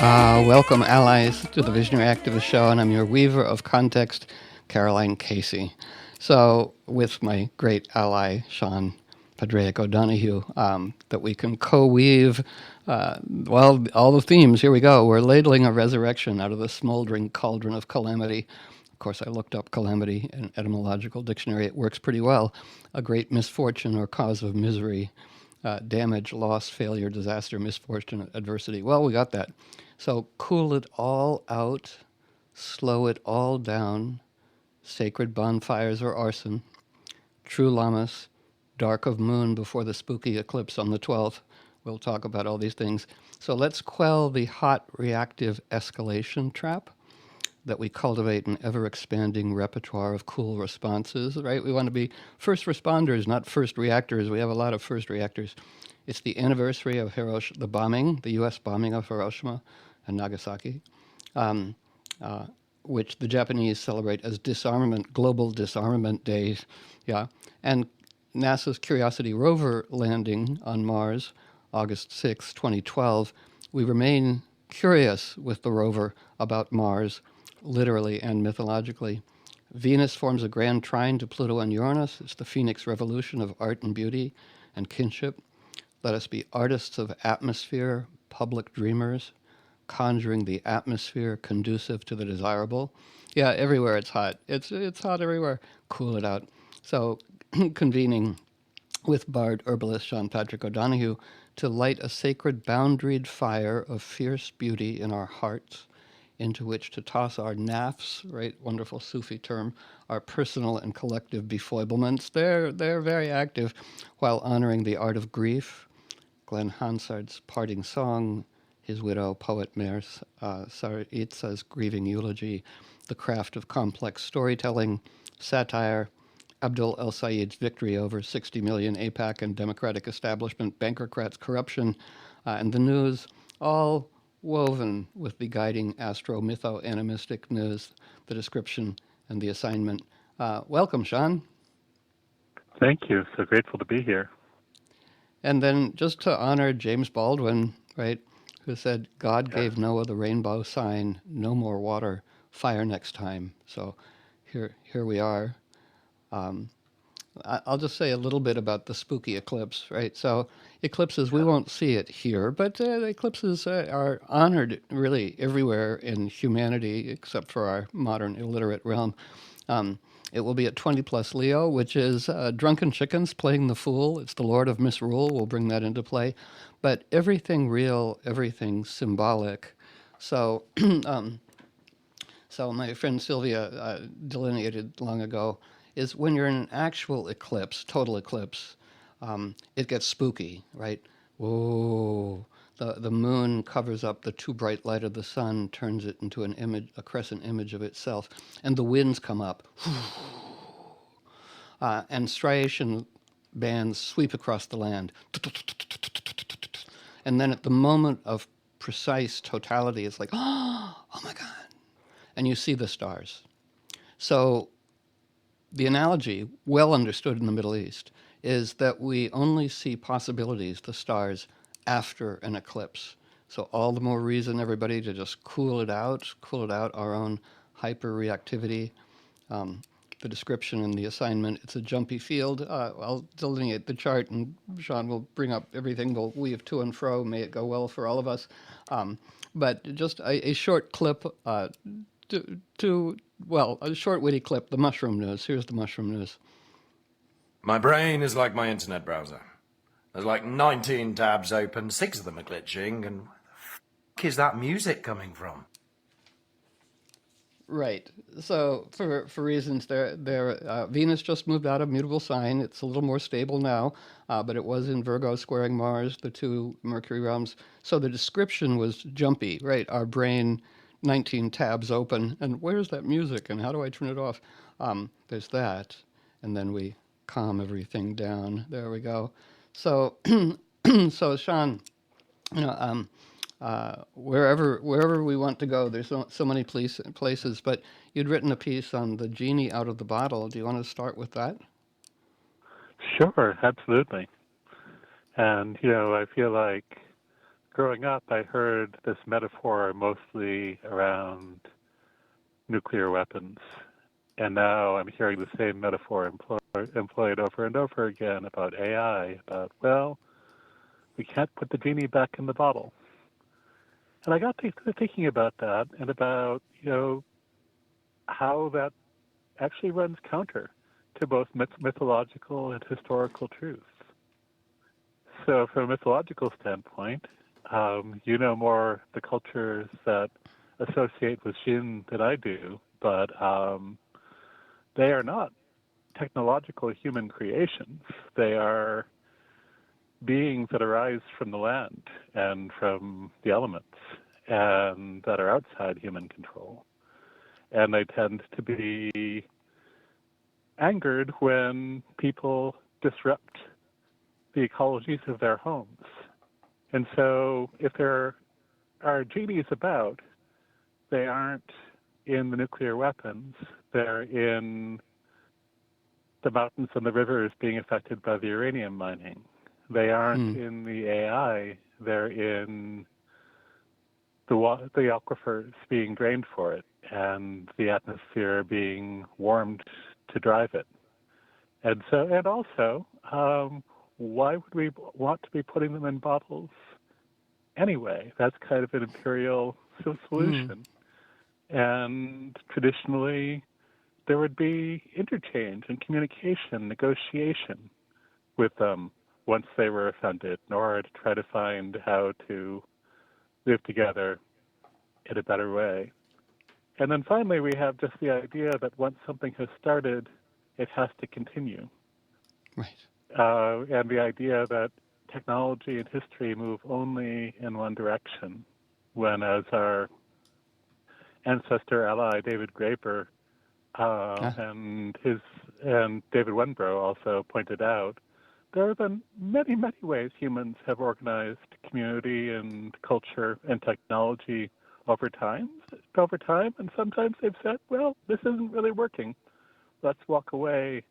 Welcome, allies, to the Visionary Activist Show, and I'm your weaver of context, Caroline Casey. So, with my great ally, Seán Pádraig O'Donoghue, that we can co-weave, all the themes. Here we go. We're ladling a resurrection out of the smoldering cauldron of calamity. Of course, I looked up calamity in etymological dictionary. It works pretty well. A great misfortune or cause of misery, damage, loss, failure, disaster, misfortune, adversity. Well, we got that. So cool it all out, slow it all down, sacred bonfires or arson, true Lammas, dark of moon before the spooky eclipse on the 12th. We'll talk about all these things. So let's quell the hot reactive escalation trap that we cultivate an ever-expanding repertoire of cool responses, right? We want to be first responders, not first reactors. We have a lot of first reactors. It's the anniversary of the U.S. bombing of Hiroshima and Nagasaki, which the Japanese celebrate as Global Disarmament Day. Yeah, and NASA's Curiosity Rover landing on Mars, August 6, 2012. We remain curious with the rover about Mars, literally and mythologically. Venus forms a grand trine to Pluto and Uranus. It's the Phoenix revolution of art and beauty and kinship. Let us be artists of atmosphere, public dreamers, conjuring the atmosphere conducive to the desirable. Yeah, everywhere it's hot. It's hot everywhere. Cool it out. So, convening with bard herbalist Seán Pádraig O'Donoghue to light a sacred boundaried fire of fierce beauty in our hearts, into which to toss our nafs, right, wonderful Sufi term, our personal and collective befoiblements. They're very active, while honoring the art of grief. Glen Hansard's parting song, his widow, poet Maire Saaritsa's grieving eulogy, the craft of complex storytelling, satire, Abdul El-Sayed's victory over 60 million APAC and democratic establishment, bankercrats' corruption, and the news, all woven with the guiding astro-mytho-animistic news, the description, and the assignment. Welcome, Seán. Thank you. So grateful to be here. And then just to honor James Baldwin, right, who said, God gave Noah the rainbow sign, no more water, fire next time. So here we are. I'll just say a little bit about the spooky eclipse, right? So eclipses, we won't see it here, but the eclipses are honored really everywhere in humanity except for our modern illiterate realm. It will be at 20 plus Leo, which is drunken chickens playing the fool. It's the Lord of Misrule. We'll bring that into play. But everything real, everything symbolic. So, so my friend Sylvia delineated long ago is when you're in an actual eclipse, total eclipse, it gets spooky, right? Whoa. The moon covers up the too bright light of the sun, turns it into an image, a crescent image of itself, and the winds come up. And striation bands sweep across the land. And then at the moment of precise totality, it's like, oh my God. And you see the stars. So the analogy, well understood in the Middle East, is that we only see possibilities, the stars, after an eclipse. So all the more reason, everybody, to just cool it out, our own hyper-reactivity. The description and the assignment, it's a jumpy field. I'll delineate the chart, and Seán will bring up everything. We'll weave to and fro. May it go well for all of us. But just a short clip a short witty clip, the mushroom news. Here's the mushroom news. My brain is like my internet browser. There's like 19 tabs open, 6 of them are glitching, and where the f*** is that music coming from? Right. So for reasons Venus just moved out of mutable sign. It's a little more stable now, but it was in Virgo squaring Mars, the two Mercury realms. So the description was jumpy, right? Our brain, 19 tabs open, and where's that music, and how do I turn it off? There's that, and then we calm everything down. There we go. So, so Seán, wherever we want to go, there's so many places. But you'd written a piece on the genie out of the bottle. Do you want to start with that? Sure, absolutely. And, I feel like growing up, I heard this metaphor mostly around nuclear weapons. And now I'm hearing the same metaphor employed over and over again about AI, about, well, we can't put the genie back in the bottle. And I got thinking about that and about, how that actually runs counter to both mythological and historical truth. So from a mythological standpoint, you know more the cultures that associate with Jinn than I do, but they are not technological human creations. They are beings that arise from the land and from the elements and that are outside human control. And they tend to be angered when people disrupt the ecologies of their homes. And so if there are genies about, they aren't in the nuclear weapons. They're in the mountains and the rivers being affected by the uranium mining. They aren't in the AI. They're in the aquifers being drained for it and the atmosphere being warmed to drive it. And also, why would we want to be putting them in bottles anyway? That's kind of an imperial solution. And traditionally, there would be interchange and communication, negotiation with them once they were offended in order to try to find how to live together in a better way. And then finally, we have just the idea that once something has started, it has to continue. Right. And the idea that technology and history move only in one direction, when, as our ancestor ally David Graeber and David Wenbrough also pointed out, there have been many, many ways humans have organized community and culture and technology over time, and sometimes they've said, well, this isn't really working. Let's walk away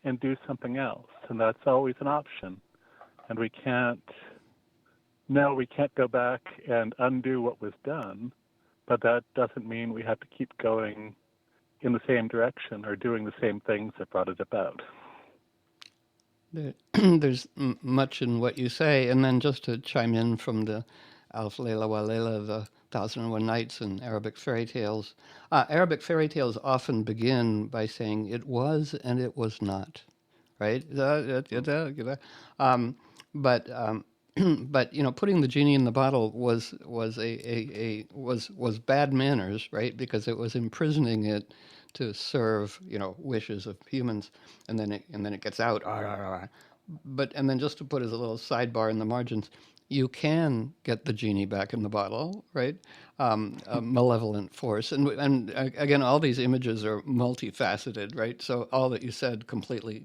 and do something else, and that's always an option. And we can't go back and undo what was done, but that doesn't mean we have to keep going in the same direction or doing the same things that brought it about. There's much in what you say, and then just to chime in from the Alf Layla wa Layla, the 1001 Nights and Arabic fairy tales. Arabic fairy tales often begin by saying it was and it was not, right? But putting the genie in the bottle was bad manners, right? Because it was imprisoning it to serve wishes of humans, and then it gets out. But and then just to put as a little sidebar in the margins, you can get the genie back in the bottle, right? A malevolent force, and again, all these images are multifaceted, right? So all that you said, completely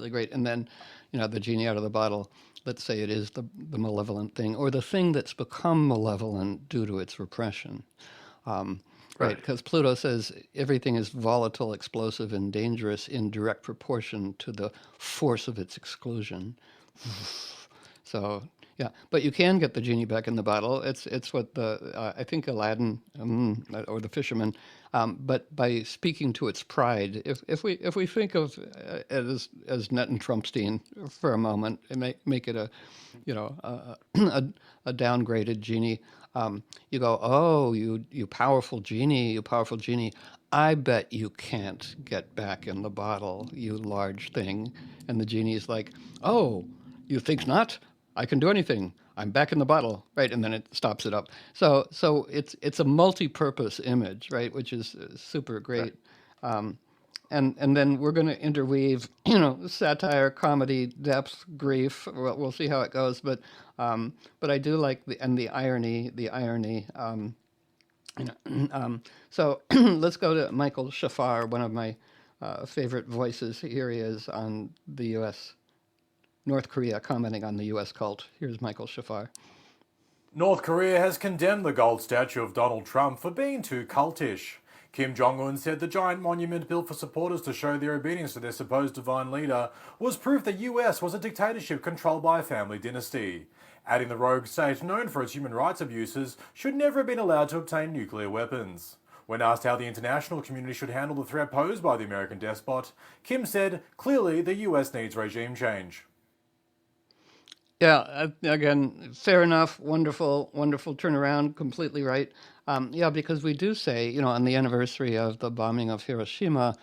great. And then, the genie out of the bottle. Let's say it is the malevolent thing, or the thing that's become malevolent due to its repression. Right, because Pluto says everything is volatile, explosive, and dangerous in direct proportion to the force of its exclusion. So, yeah, but you can get the genie back in the bottle. It's what I think Aladdin or the fisherman, but by speaking to its pride. If we think of it as Netton Trumpstein for a moment and make it a downgraded genie. You go, oh, you powerful genie, I bet you can't get back in the bottle, you large thing. And the genie's like, oh, you think not? I can do anything. I'm back in the bottle, right? And then it stops it up. So it's a multi-purpose image, right? Which is super great. And then we're going to interweave, satire, comedy, depth, grief. We'll see how it goes, but I do like the irony. So let's go to Michael Shafar, one of my favorite voices. Here he is on the U.S. North Korea, commenting on the U.S. cult. Here's Michael Shafar. North Korea has condemned the gold statue of Donald Trump for being too cultish. Kim Jong-un said the giant monument built for supporters to show their obedience to their supposed divine leader was proof the US was a dictatorship controlled by a family dynasty, adding the rogue state, known for its human rights abuses, should never have been allowed to obtain nuclear weapons. When asked how the international community should handle the threat posed by the American despot, Kim said, clearly the US needs regime change. Yeah, again, fair enough. Wonderful, wonderful turnaround. Completely right. Yeah, because we do say, on the anniversary of the bombing of Hiroshima,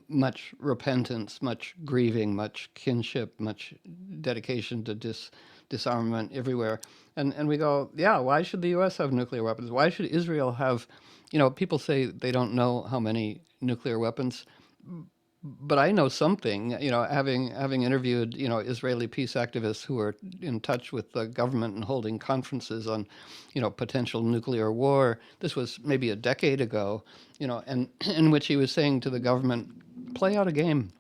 much repentance, much grieving, much kinship, much dedication to disarmament everywhere. And we go, yeah, why should the U.S. have nuclear weapons? Why should Israel have, people say they don't know how many nuclear weapons, but I know something, having interviewed, Israeli peace activists who are in touch with the government and holding conferences on, potential nuclear war. This was maybe a decade ago, and in which he was saying to the government, play out a game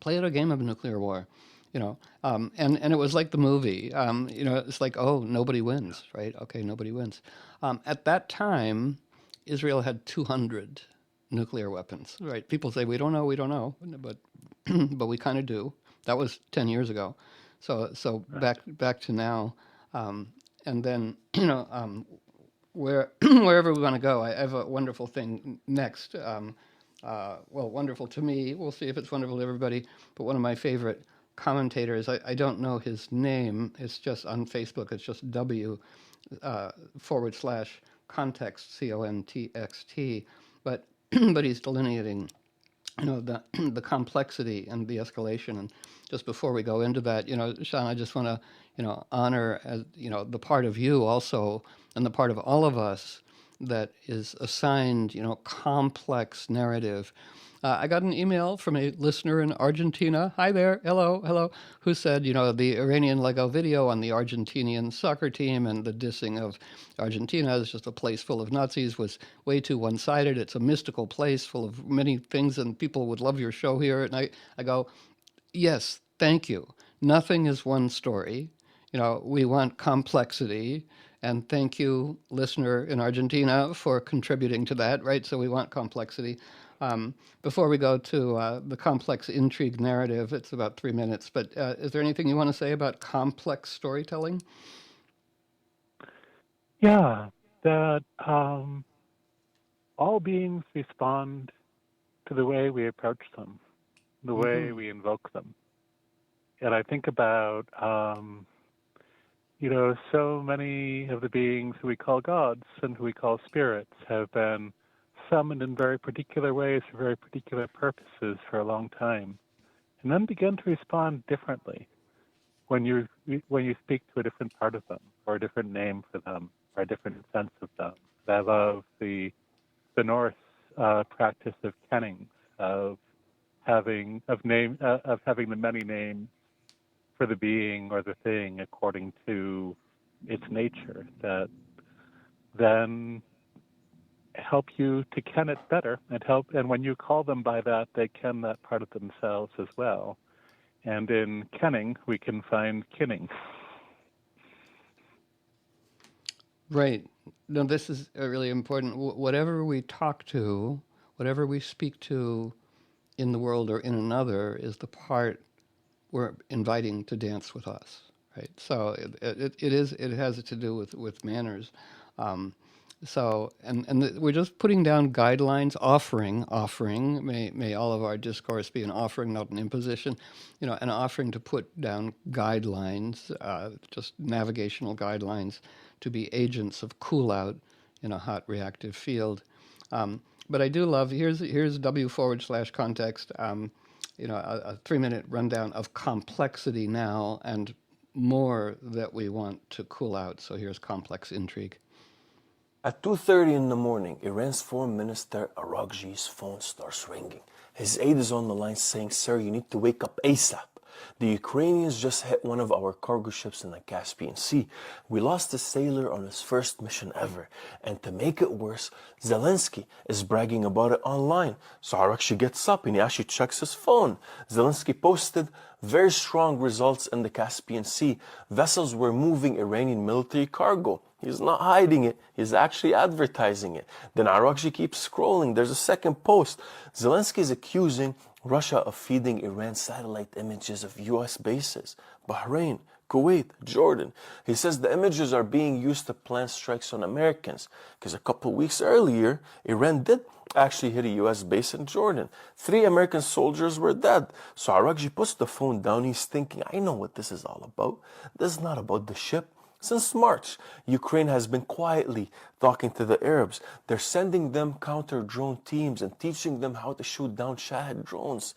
of nuclear war, and it was like the movie, it's like, oh, nobody wins, right? Okay, nobody wins. At that time, Israel had 200 nuclear weapons, right? People say we don't know, but but we kind of do. That was 10 years ago. So back to now, and then wherever we want to go, I have a wonderful thing next. Well, wonderful to me. We'll see if it's wonderful to everybody. But one of my favorite commentators, I don't know his name. It's just on Facebook. It's just W / context CONTXT, but but he's delineating, the complexity and the escalation. And just before we go into that, Seán, I just want to, honor, the part of you also, and the part of all of us that is assigned, complex narrative. I got an email from a listener in Argentina. Hi there, hello, who said, the Iranian Lego video on the Argentinian soccer team and the dissing of Argentina is just a place full of Nazis was way too one-sided. It's a mystical place full of many things, and people would love your show here. And I go, yes, thank you. Nothing is one story. We want complexity. And thank you, listener in Argentina, for contributing to that, right? So we want complexity. Before we go to the complex intrigue narrative, it's about 3 minutes, but is there anything you want to say about complex storytelling? Yeah, that all beings respond to the way we approach them, the way we invoke them. And I think about, so many of the beings who we call gods and who we call spirits have been summoned in very particular ways for very particular purposes for a long time, and then begin to respond differently when you speak to a different part of them, or a different name for them, or a different sense of them. I love the Norse practice of kennings, of having the many names for the being or the thing according to its nature, that then help you to ken it better, and when you call them by that, they ken that part of themselves as well. And in kenning, we can find kinning. Right. No, this is really important. Whatever we talk to, whatever we speak to in the world or in another is the part we're inviting to dance with us, right? So it has to do with manners. We're just putting down guidelines, offering. May all of our discourse be an offering, not an imposition. An offering to put down guidelines, just navigational guidelines, to be agents of cool out in a hot reactive field. But I do love, here's W / context, a 3-minute rundown of complexity now and more that we want to cool out. So here's complex intrigue. At 2:30 in the morning, Iran's Foreign Minister Araghchi's phone starts ringing. His aide is on the line saying, "Sir, you need to wake up ASAP. The Ukrainians just hit one of our cargo ships in the Caspian Sea. We lost a sailor on his first mission ever. And to make it worse, Zelensky is bragging about it online." So Araghchi gets up and he actually checks his phone. Zelensky posted, Very strong results in the Caspian Sea. Vessels were moving Iranian military cargo. He's not hiding it. He's actually advertising it. Then Araqji keeps scrolling. There's a second post. Zelensky is accusing Russia of feeding Iran satellite images of U.S. bases. Bahrain, Kuwait, Jordan. He says the images are being used to plan strikes on Americans. Because a couple weeks earlier, Iran did actually hit a U.S. base in Jordan. 3 American soldiers were dead. So Araqji puts the phone down. He's thinking, I know what this is all about. This is not about the ship. Since March, Ukraine has been quietly talking to the Arabs. They're sending them counter-drone teams and teaching them how to shoot down Shahed drones.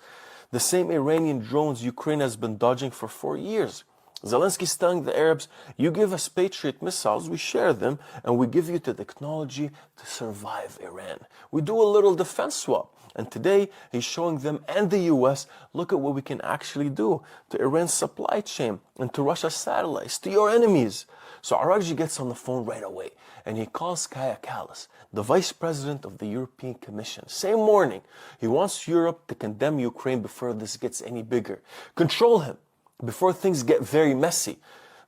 The same Iranian drones Ukraine has been dodging for 4 years. Zelensky's telling the Arabs, you give us Patriot missiles, we share them, and we give you the technology to survive Iran. We do a little defense swap. And today, he's showing them and the US, look at what we can actually do to Iran's supply chain and to Russia's satellites, to your enemies. So Araqji gets on the phone right away, and he calls Kaja Kallas, the vice president of the European Commission. Same morning, he wants Europe to condemn Ukraine before this gets any bigger. Control him before things get very messy.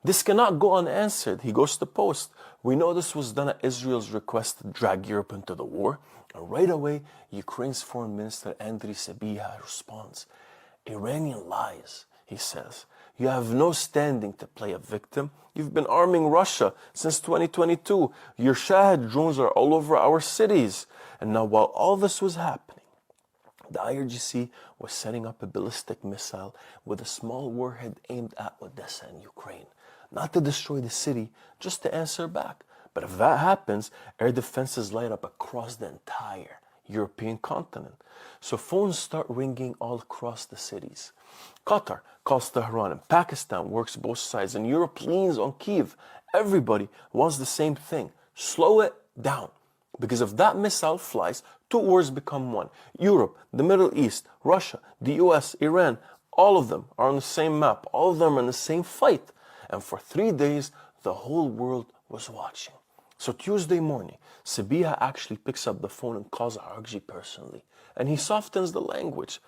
This cannot go unanswered. He goes to post. We know this was done at Israel's request to drag Europe into the war. And right away, Ukraine's foreign minister Andriy Sybiha responds, Iranian lies, he says. You have no standing to play a victim. You've been arming Russia since 2022. Your Shahed drones are all over our cities. And now while all this was happening, the IRGC was setting up a ballistic missile with a small warhead aimed at Odessa in Ukraine. Not to destroy the city, just to answer back. But if that happens, air defenses light up across the entire European continent. So phones start ringing all across the cities. Qatar calls Tehran and Pakistan works both sides and Europe leans on Kyiv. Everybody wants the same thing. Slow it down. Because if that missile flies, 2 wars become one. Europe, the Middle East, Russia, the US, Iran, all of them are on the same map. All of them are in the same fight. And for 3 days, the whole world was watching. So Tuesday morning, Sybiha actually picks up the phone and calls Araqji personally. And he softens the language.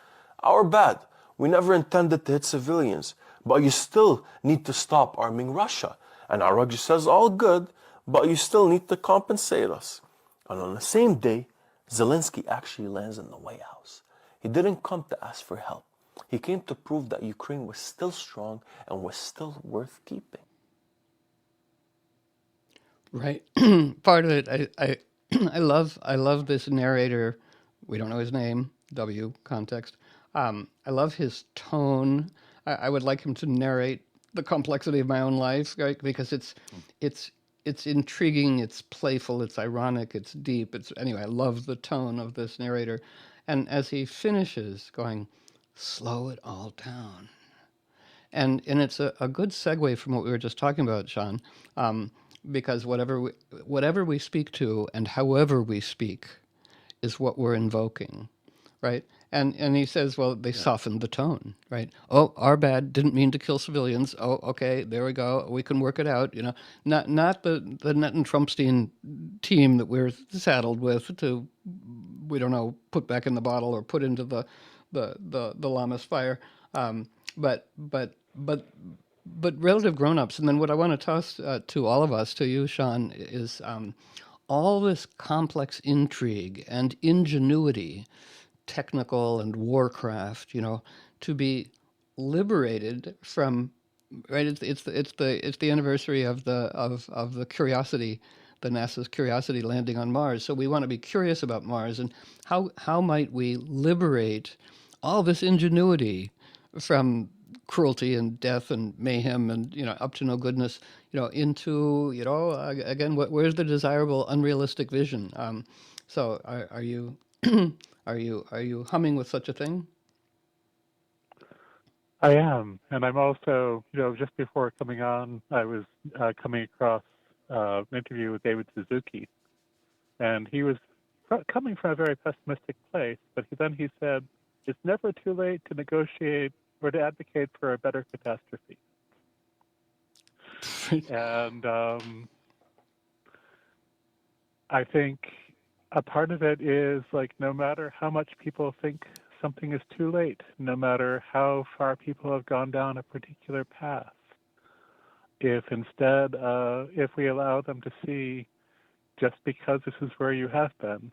Our bad. We never intended to hit civilians. But you still need to stop arming Russia. And Araqji says, all good, but you still need to compensate us. And on the same day, Zelensky actually lands in the White House. He didn't come to ask for help. He came to prove that Ukraine was still strong and was still worth keeping. Right. Part of it, I love this narrator. We don't know his name. W context. I love his tone. I would like him to narrate the complexity of my own life, right? Because it's intriguing, it's playful, it's ironic, it's deep. Anyway, I love the tone of this narrator. And as he finishes, going, slow it all down. And it's a good segue from what we were just talking about, Seán, because whatever we speak to and however we speak is what we're invoking, right? And he says, well, they softened the tone, right? Oh, our bad, didn't mean to kill civilians. Oh, okay, there we go. We can work it out, Not the Netan Trumpstein team that we're saddled with to, we don't know, put back in the bottle or put into the Lammas fire, but relative grown-ups. And then what I want to toss to all of us, to you, Seán, is all this complex intrigue and ingenuity, technical and warcraft, to be liberated from, right? It's the anniversary of the Curiosity, the NASA's Curiosity landing on Mars. So we want to be curious about Mars and how might we liberate all this ingenuity from cruelty and death and mayhem and up to no goodness, into again, where's the desirable unrealistic vision? So are you are you humming with such a thing? I am, and I'm also, just before coming on, I was coming across an interview with David Suzuki, and he was coming from a very pessimistic place, but then he said, it's never too late to negotiate or to advocate for a better catastrophe. And I think a part of it is, like, no matter how much people think something is too late, no matter how far people have gone down a particular path. If instead, if we allow them to see, just because this is where you have been,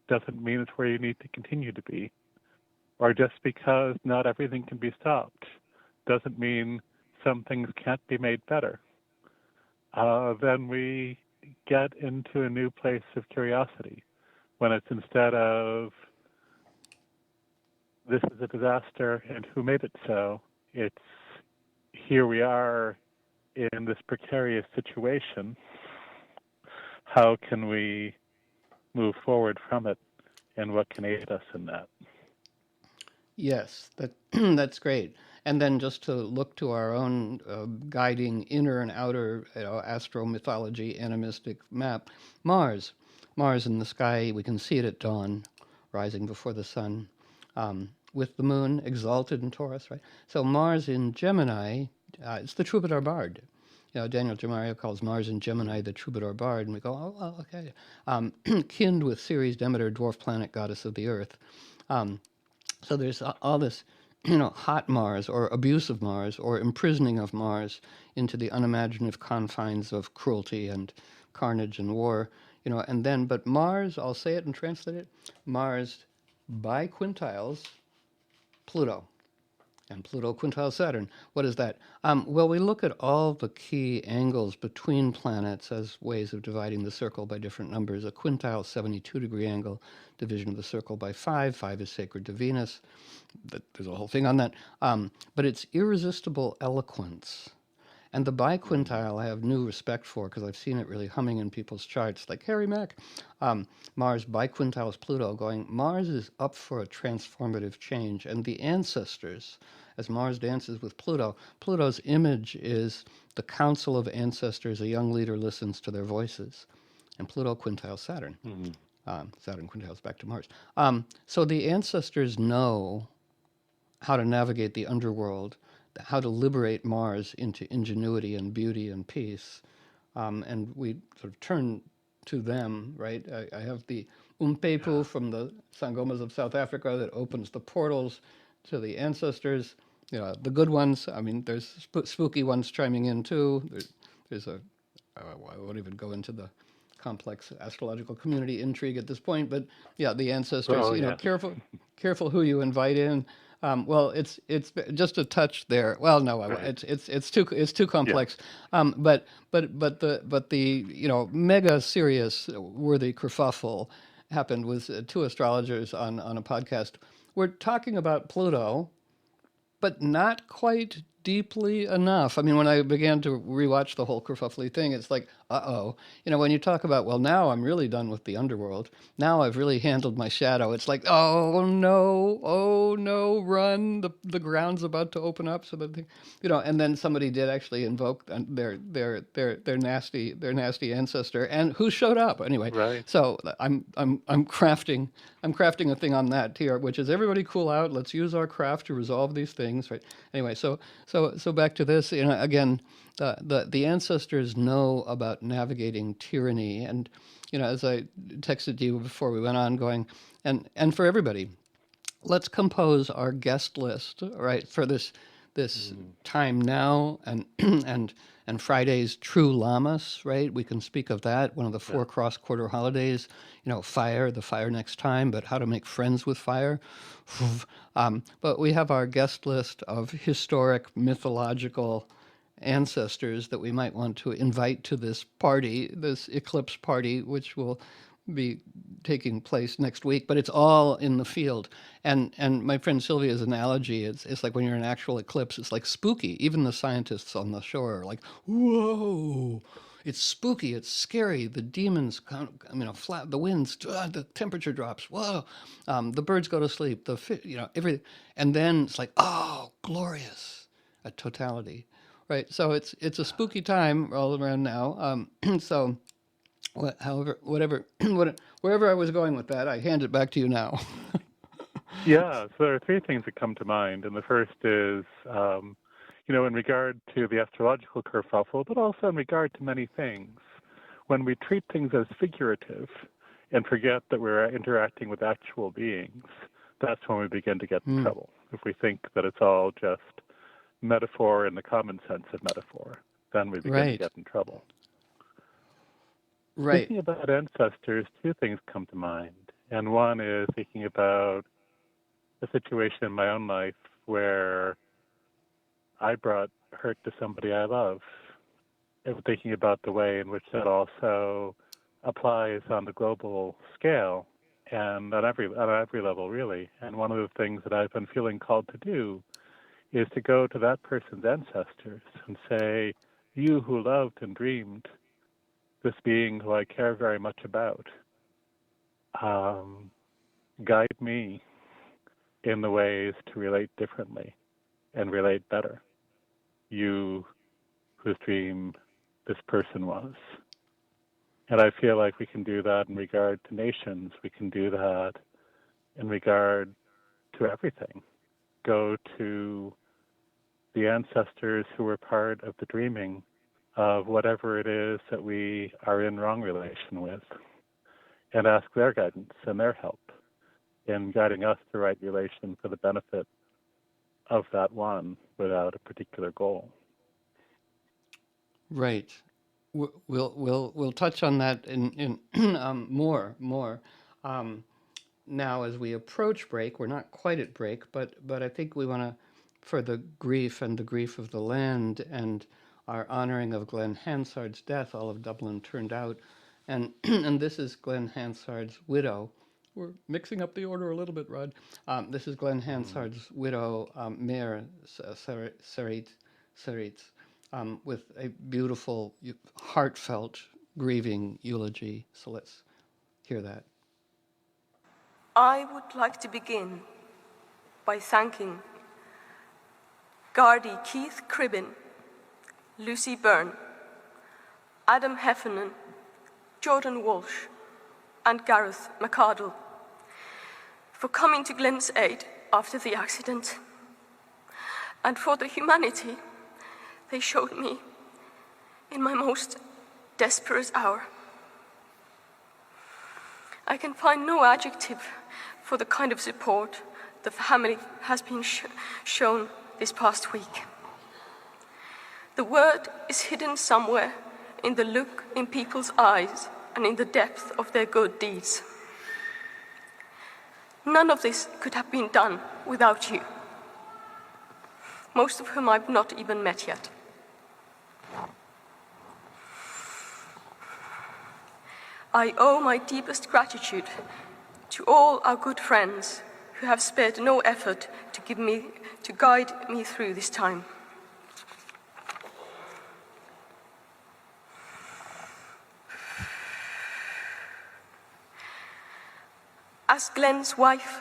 doesn't mean it's where you need to continue to be. Or just because not everything can be stopped, doesn't mean some things can't be made better. Then we get into a new place of curiosity, when it's instead of, this is a disaster and who made it so, it's, here we are in this precarious situation. How can we move forward from it, and what can aid us in that? Yes, that's great. And then just to look to our own guiding inner and outer astro-mythology animistic map, Mars. Mars in the sky, we can see it at dawn, rising before the sun, with the moon exalted in Taurus, right? So Mars in Gemini, it's the troubadour bard. Daniel Gemario calls Mars in Gemini the troubadour bard, and we go, oh, well, okay. Kindred with Ceres, Demeter, dwarf planet, goddess of the earth. So there's all this, hot Mars or abusive Mars or imprisoning of Mars into the unimaginative confines of cruelty and carnage and war, and then, but Mars, I'll say it and translate it, Mars by quintiles, Pluto. And Pluto quintile Saturn. What is that? Well, we look at all the key angles between planets as ways of dividing the circle by different numbers. A quintile 72-degree angle, division of the circle by 5. 5 is sacred to Venus. There's a whole thing on that. But it's irresistible eloquence. And the biquintile I have new respect for because I've seen it really humming in people's charts, like Harry Mack. Mars biquintile is Pluto going, Mars is up for a transformative change. And the ancestors, as Mars dances with Pluto, Pluto's image is the council of ancestors. A young leader listens to their voices. And Pluto quintile Saturn. Saturn quintiles back to Mars. So the ancestors know how to navigate the underworld, how to liberate Mars into ingenuity and beauty and peace. And we sort of turn to them, right? I have the Umpepu from the Sangomas of South Africa that opens the portals to the ancestors, the good ones. I mean, there's spooky ones chiming in too. There's I won't even go into the complex astrological community intrigue at this point, but yeah, the ancestors, careful who you invite in. Well, it's just a touch there. Well, no, right. it's too complex. Yeah. But the mega serious worthy kerfuffle happened with two astrologers on a podcast. We're talking about Pluto, but not quite deeply enough. I mean, when I began to rewatch the whole kerfuffly thing, it's like, when you talk about, well, now I'm really done with the underworld. Now I've really handled my shadow. It's like, oh no, run! The ground's about to open up, so that and then somebody did actually invoke their nasty ancestor, and who showed up anyway. Right. So I'm crafting a thing on that here, which is everybody cool out. Let's use our craft to resolve these things, right? Anyway, so back to this, again, the ancestors know about navigating tyranny, and as I texted you before we went on, going, and for everybody, let's compose our guest list, right, for this time now, and and Friday's true Lammas, right? We can speak of that, one of the 4 cross-quarter holidays, fire, the fire next time, but how to make friends with fire. But we have our guest list of historic, mythological ancestors that we might want to invite to this party, this eclipse party, which will be taking place next week, but it's all in the field. And my friend Sylvia's analogy, it's like when you're in an actual eclipse, it's like spooky. Even the scientists on the shore are like, whoa, it's spooky, it's scary. The demons, the winds, the temperature drops, whoa. The birds go to sleep, everything. And then it's like, oh, glorious, a totality, right? So it's a spooky time all around now. So wherever I was going with that, I hand it back to you now. Yeah, so there are 3 things that come to mind, and the first is, in regard to the astrological kerfuffle, but also in regard to many things. When we treat things as figurative and forget that we're interacting with actual beings, that's when we begin to get in trouble. If we think that it's all just metaphor in the common sense of metaphor, then we begin to get in trouble. Right. Thinking about ancestors, two things come to mind. And one is thinking about a situation in my own life where I brought hurt to somebody I love, and thinking about the way in which that also applies on the global scale and on every level, really. And one of the things that I've been feeling called to do is to go to that person's ancestors and say, you who loved and dreamed this being who I care very much about, guide me in the ways to relate differently and relate better. You whose dream this person was. And I feel like we can do that in regard to nations. We can do that in regard to everything. Go to the ancestors who were part of the dreaming of whatever it is that we are in wrong relation with, and ask their guidance and their help in guiding us the right relation for the benefit of that one without a particular goal. Right. We'll touch on that in more. Now, as we approach break, we're not quite at break, but I think we want to, for the grief and the grief of the land and our honoring of Glen Hansard's death, all of Dublin turned out, and and this is Glen Hansard's widow. We're mixing up the order a little bit, Rod. This is Glen Hansard's widow, Maire Saaritsa, with a beautiful, heartfelt, grieving eulogy. So let's hear that. I would like to begin by thanking Gardaí Keith Cribbin, Lucy Byrne, Adam Heffernan, Jordan Walsh, and Gareth McArdle for coming to Glen's aid after the accident, and for the humanity they showed me in my most desperate hour. I can find no adjective for the kind of support the family has been shown this past week. The word is hidden somewhere in the look in people's eyes and in the depth of their good deeds. None of this could have been done without you, most of whom I've not even met yet. I owe my deepest gratitude to all our good friends who have spared no effort to guide me through this time. As Glen's wife,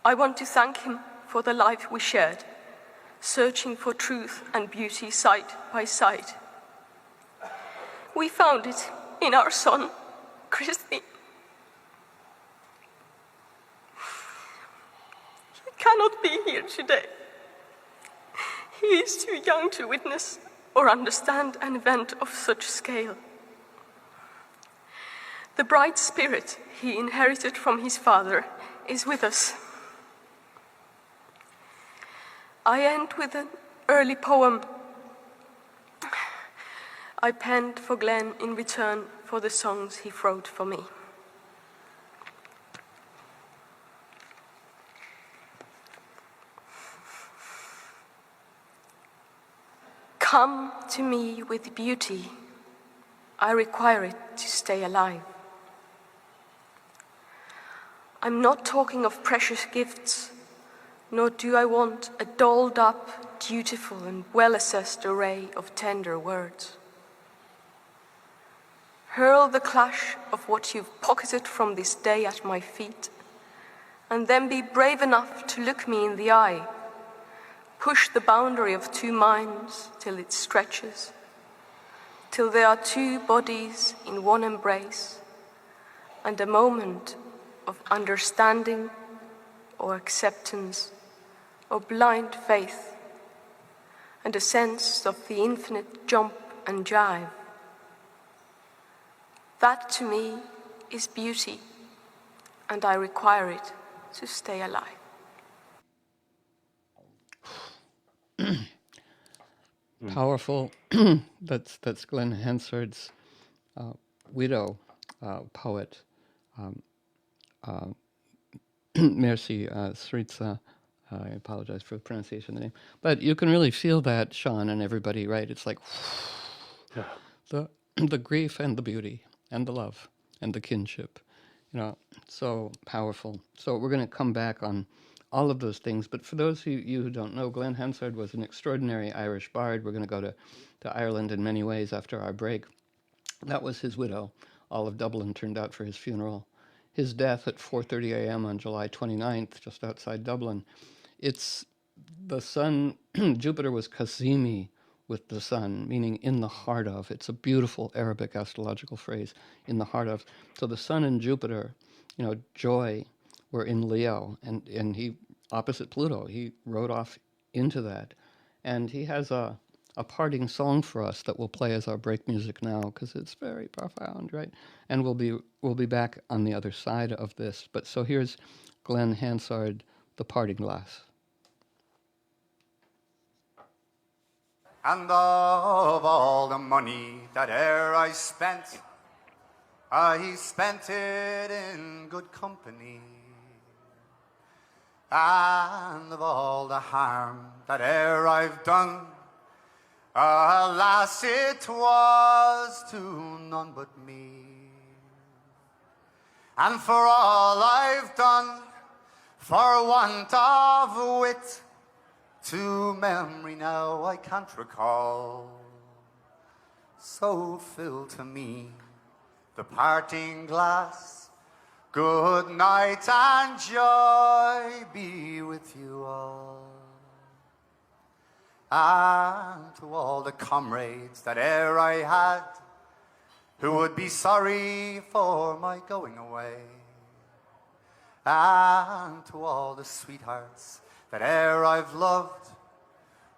I want to thank him for the life we shared, searching for truth and beauty side by side. We found it in our son, Christy. He cannot be here today. He is too young to witness or understand an event of such scale. The bright spirit he inherited from his father is with us. I end with an early poem I penned for Glen in return for the songs he wrote for me. Come to me with beauty, I require it to stay alive. I'm not talking of precious gifts, nor do I want a dolled up, dutiful and well-assessed array of tender words. Hurl the clash of what you've pocketed from this day at my feet, and then be brave enough to look me in the eye. Push the boundary of two minds till it stretches, till there are two bodies in one embrace, and a moment of understanding or acceptance or blind faith, and a sense of the infinite jump and jive. That to me is beauty, and I require it to stay alive. Powerful. That's Glen Hansard's widow poet, Maire Saaritsa. I apologize for the pronunciation of the name, but you can really feel that, Seán, and everybody, right? It's like the grief and the beauty and the love and the kinship, so powerful. So we're going to come back on all of those things. But for those of you who don't know, Glen Hansard was an extraordinary Irish bard. We're going to go to Ireland in many ways after our break. That was his widow. All of Dublin turned out for his funeral. His death at 4:30 a.m. on July 29th, just outside Dublin. It's the sun. Jupiter was Kazimi with the sun, meaning in the heart of. It's a beautiful Arabic astrological phrase, in the heart of. So the sun and Jupiter, joy, were in Leo, and he, opposite Pluto, he rode off into that. And he has a parting song for us that we'll play as our break music now, because it's very profound, right? And we'll be back on the other side of this. But so here's Glen Hansard, The Parting Glass. And of all the money that e'er I spent it in good company. And of all the harm that e'er I've done, alas, it was to none but me. And for all I've done, for want of wit, to memory now I can't recall. So fill to me the parting glass. Good night and joy be with you all. And to all the comrades that e'er I had, who would be sorry for my going away. And to all the sweethearts that e'er I've loved,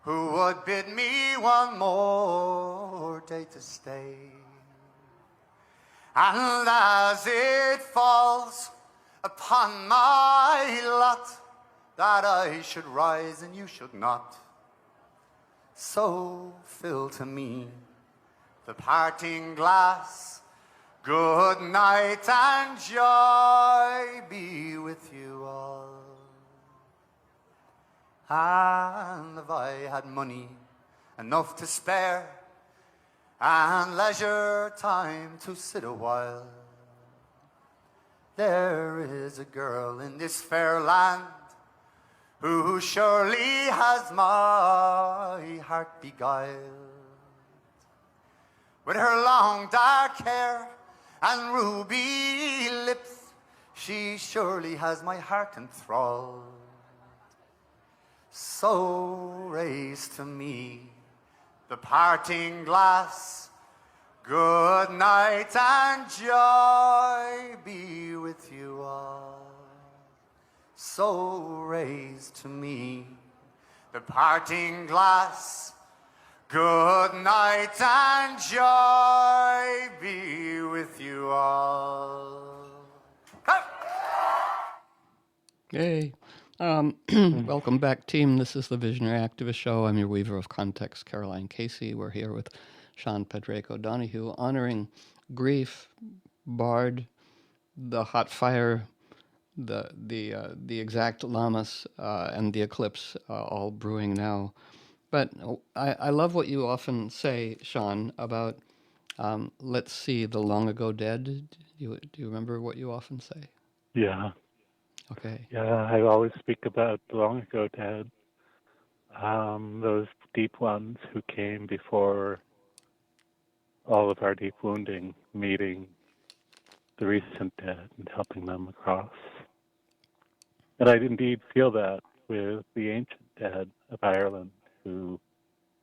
who would bid me one more day to stay. And as it falls upon my lot that I should rise and you should not, so fill to me the parting glass. Good night and joy be with you all. And if I had money enough to spare, and leisure time to sit a while, there is a girl in this fair land who surely has my heart beguiled. With her long dark hair and ruby lips, she surely has my heart enthralled. So raise to me the parting glass. Good night and joy be with you all. So raise to me the parting glass. Good night and joy be with you all. Yay. Welcome back, team. This is the Visionary Activist Show. I'm your weaver of context, Caroline Casey. We're here with Seán Pádraig O'Donoghue, honoring grief, bard, the hot fire, the exact Lammas, and the eclipse, all brewing now. But I love what you often say, Seán, about let's see the long ago dead. Do you remember what you often say? Yeah. Okay. Yeah, I always speak about the long ago dead, those deep ones who came before all of our deep wounding, meeting the recent dead and helping them across. And I indeed feel that with the ancient dead of Ireland who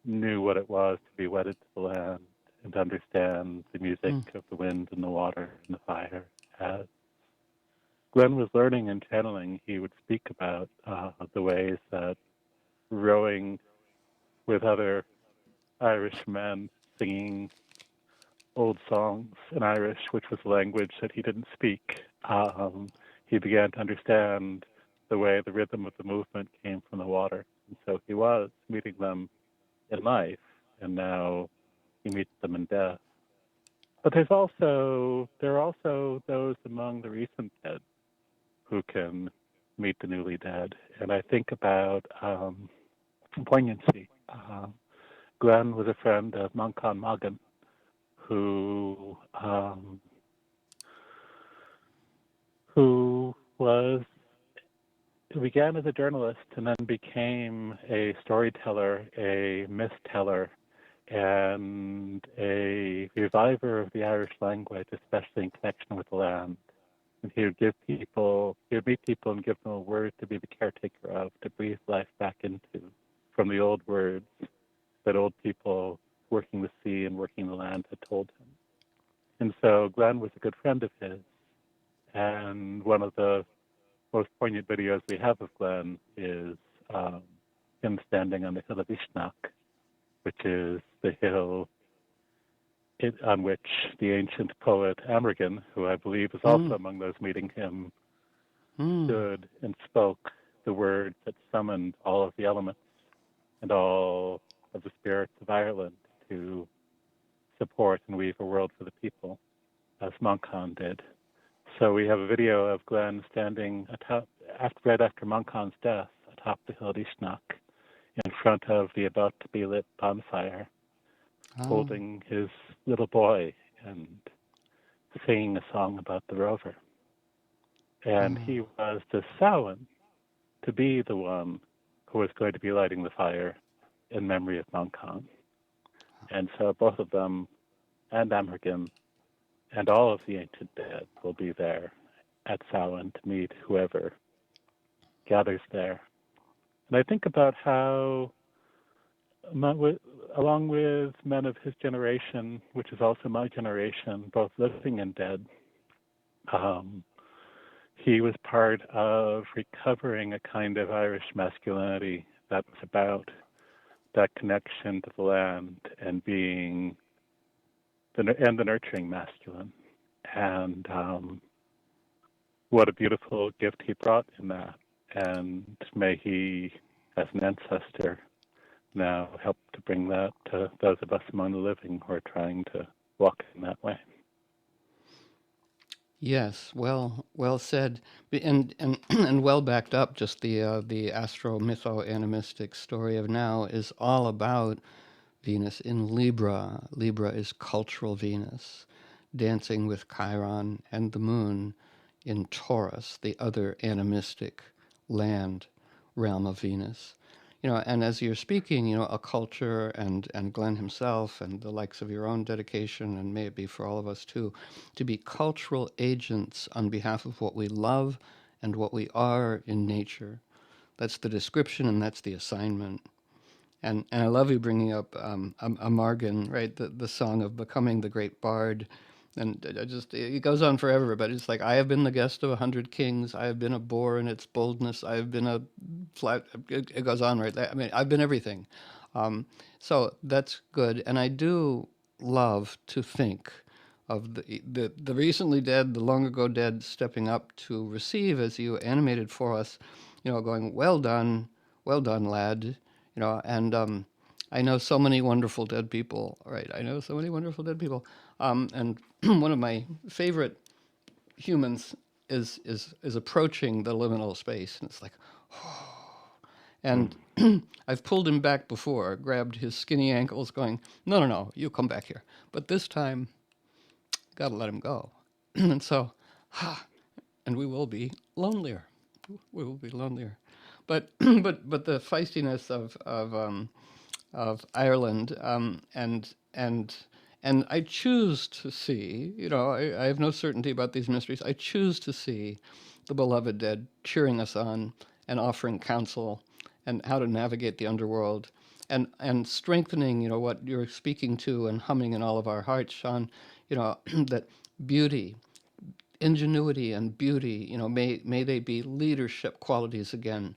knew what it was to be wedded to the land and to understand the music of the wind and the water and the fire. As Glen was learning and channeling, he would speak about the ways that rowing with other Irish men singing old songs in Irish, which was a language that he didn't speak, he began to understand the way the rhythm of the movement came from the water. And so he was meeting them in life, and now he meets them in death. But there are also those among the recent dead who can meet the newly dead. And I think about poignancy. Glen was a friend of Mankan Magan, who began as a journalist and then became a storyteller, a myth teller, and a reviver of the Irish language, especially in connection with the land. And he would meet people and give them a word to be the caretaker of, to breathe life back into, from the old words that old people working the sea and working the land had told him. And so Glen was a good friend of his. And one of the most poignant videos we have of Glen is him standing on the hill of Ishnach, which is the hill on which the ancient poet Amergin, who I believe is also among those meeting him, stood and spoke the words that summoned all of the elements and all of the spirits of Ireland to support and weave a world for the people, as Mankan did. So we have a video of Glen standing right after Mankan's death atop the hill of Ishnach in front of the about-to-be-lit bonfire, holding his little boy and singing a song about the rover. And he was the Samhain to be the one who was going to be lighting the fire in memory of Mankan. And so both of them, and Amergin, and all of the ancient dead will be there at Samhain to meet whoever gathers there. And I think about how, along with men of his generation, which is also my generation, both living and dead, he was part of recovering a kind of Irish masculinity that was about that connection to the land and being the nurturing masculine. And what a beautiful gift he brought in that. And may he, as an ancestor, now help to bring that to those of us among the living who are trying to walk in that way. Yes, well said, and and well backed up. Just the astro-mytho-animistic story of now is all about Venus in Libra. Libra is cultural Venus, dancing with Chiron and the moon in Taurus, the other animistic land realm of Venus. And as you're speaking, a culture and Glen himself and the likes of your own dedication, and may it be for all of us too, to be cultural agents on behalf of what we love and what we are in nature. That's the description and that's the assignment. And I love you bringing up Amargin, right? The song of becoming the great bard. And it goes on forever, but it's like, I have been the guest of 100 kings. I have been a boar in its boldness. I have been a flat, it goes on, right? I mean, I've been everything. So that's good. And I do love to think of the recently dead, the long ago dead, stepping up to receive, as you animated for us, going, well done, lad. And I know so many wonderful dead people, right? I know so many wonderful dead people. And one of my favorite humans is approaching the liminal space, and it's like, and I've pulled him back before, grabbed his skinny ankles, going, no, you come back here. But this time, gotta let him go. And so, and we will be lonelier. We will be lonelier. But but the feistiness of Ireland, and I choose to see, I have no certainty about these mysteries. I choose to see the beloved dead cheering us on and offering counsel and how to navigate the underworld, and strengthening, what you're speaking to and humming in all of our hearts, Seán, that beauty, ingenuity and beauty, may they be leadership qualities again.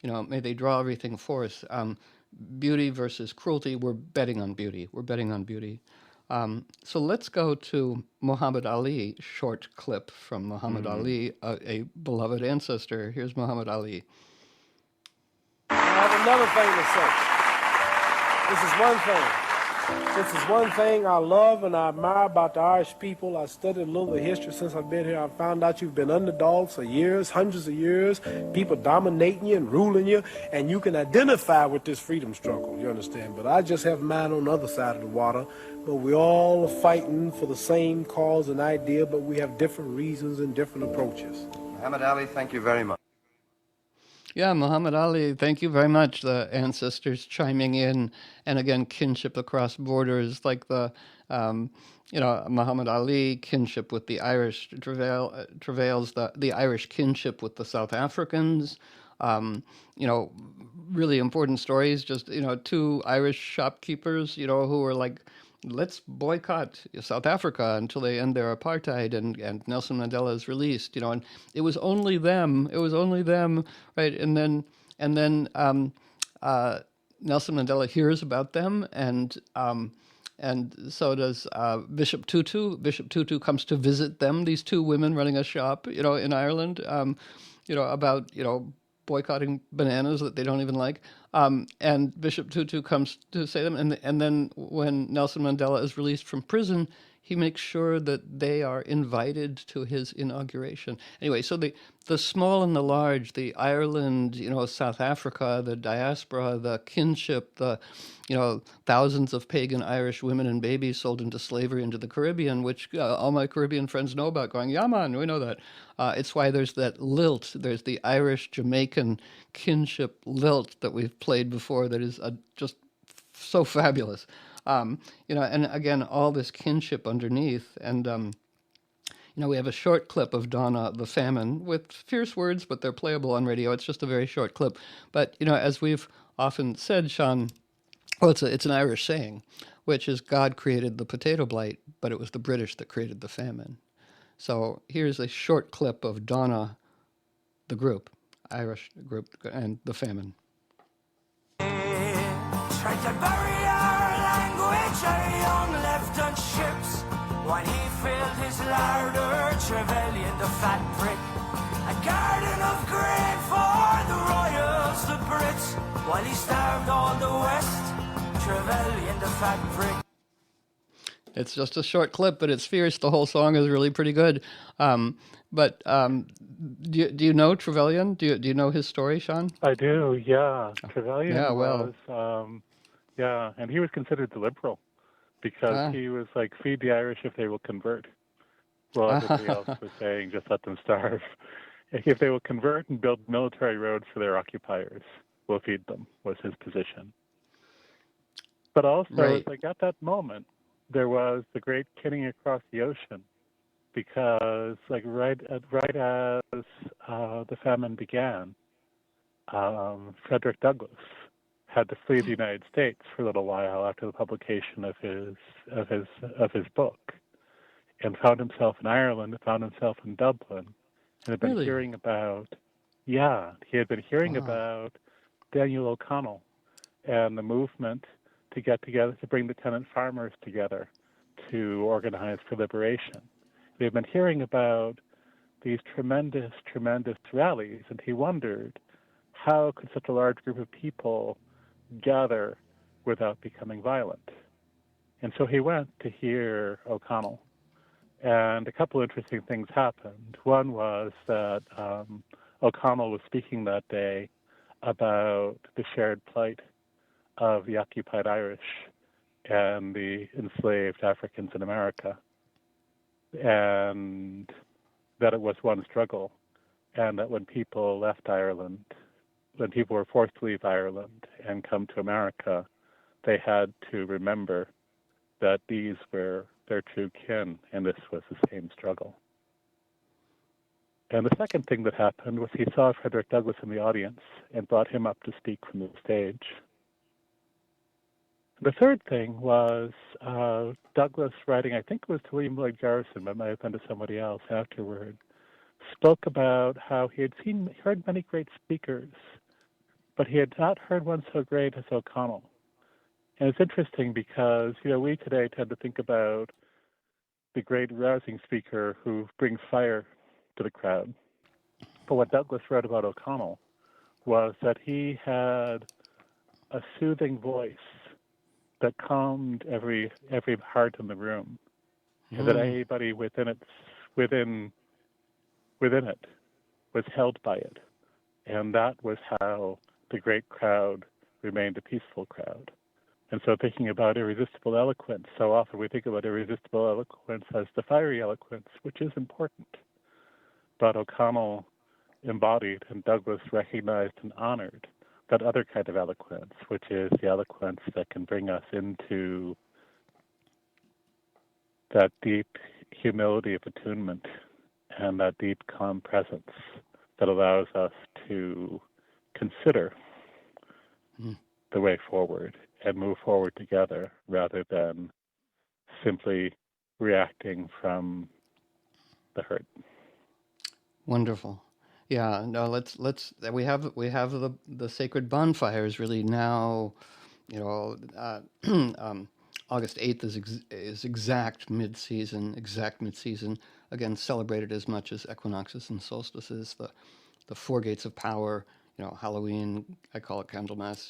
May they draw everything forth. Beauty versus cruelty, we're betting on beauty. We're betting on beauty. So let's go to Muhammad Ali, short clip from Muhammad Ali, a beloved ancestor. Here's Muhammad Ali. I have another thing to say. This is one thing. This is one thing I love and I admire about the Irish people. I studied a little of the history since I've been here. I found out you've been underdogs for years, hundreds of years, people dominating you and ruling you, and you can identify with this freedom struggle, you understand? But I just have mine on the other side of the water. But we all are fighting for the same cause and idea, but we have different reasons and different approaches. Muhammad Ali, thank you very much. Yeah, Muhammad Ali, thank you very much. The ancestors chiming in, and again, kinship across borders, like the, Muhammad Ali kinship with the Irish travails, the Irish kinship with the South Africans. Really important stories. Just two Irish shopkeepers, who were like, let's boycott South Africa until they end their apartheid and Nelson Mandela is released, and it was only them, right? And then Nelson Mandela hears about them, and so does Bishop Tutu. Bishop Tutu comes to visit them, these two women running a shop, in Ireland, about, boycotting bananas that they don't even like. And Bishop Tutu comes to say them. And then when Nelson Mandela is released from prison, he makes sure that they are invited to his inauguration. Anyway, so the small and the large, the Ireland, South Africa, the diaspora, the kinship, the, thousands of pagan Irish women and babies sold into slavery into the Caribbean, which all my Caribbean friends know about, going, yeah, man, we know that. It's why there's that lilt. There's the Irish-Jamaican kinship lilt that we've played before that is just so fabulous. And again, all this kinship underneath. And, we have a short clip of Donna the Famine with fierce words, but they're playable on radio. It's just a very short clip. But, as we've often said, Seán, well, it's an Irish saying, which is God created the potato blight, but it was the British that created the famine. So here's a short clip of Donna, the group, Irish group, and the famine. Tried to bury our language, our young left on ships, while he filled his larder, Trevelyan the fat prick. A garden of grain for the royals, the Brits, while he starved all the West, Trevelyan the fat prick. It's just a short clip, but it's fierce. The whole song is really pretty good. But do you know Trevelyan? Do you know his story, Seán? I do, yeah. Trevelyan well. was, and he was considered the liberal because he was like, feed the Irish if they will convert. Well, everybody else was saying, just let them starve. If they will convert and build military roads for their occupiers, we'll feed them, was his position. But also, it's like at that moment, there was the great kinning across the ocean, because like right as the famine began, Frederick Douglass had to flee the United States for a little while after the publication of his book, and found himself in Ireland, found himself in Dublin, and had been hearing about about Daniel O'Connell and the movement to get together, to bring the tenant farmers together to organize for liberation. They've been hearing about these tremendous, tremendous rallies, and he wondered, how could such a large group of people gather without becoming violent? And so he went to hear O'Connell, and a couple of interesting things happened. One was that O'Connell was speaking that day about the shared plight of the occupied Irish and the enslaved Africans in America, and that it was one struggle, and that when people left Ireland, when people were forced to leave Ireland and come to America, they had to remember that these were their true kin, and this was the same struggle. And the second thing that happened was he saw Frederick Douglass in the audience and brought him up to speak from the stage. The third thing was Douglass writing, I think it was to William Lloyd Garrison, but it might have been to somebody else afterward, spoke about how he had heard many great speakers, but he had not heard one so great as O'Connell. And it's interesting because, we today tend to think about the great rousing speaker who brings fire to the crowd. But what Douglas wrote about O'Connell was that he had a soothing voice that calmed every heart in the room, and that everybody within it was held by it. And that was how the great crowd remained a peaceful crowd. And so thinking about irresistible eloquence, so often we think about irresistible eloquence as the fiery eloquence, which is important. But O'Connell embodied and Douglas recognized and honored that other kind of eloquence, which is the eloquence that can bring us into that deep humility of attunement and that deep calm presence that allows us to consider the way forward and move forward together rather than simply reacting from the hurt. Wonderful. Yeah, no, let's we have the sacred bonfires really now, August 8th is exact mid-season, again celebrated as much as equinoxes and solstices, the four gates of power, Halloween, I call it Candlemas,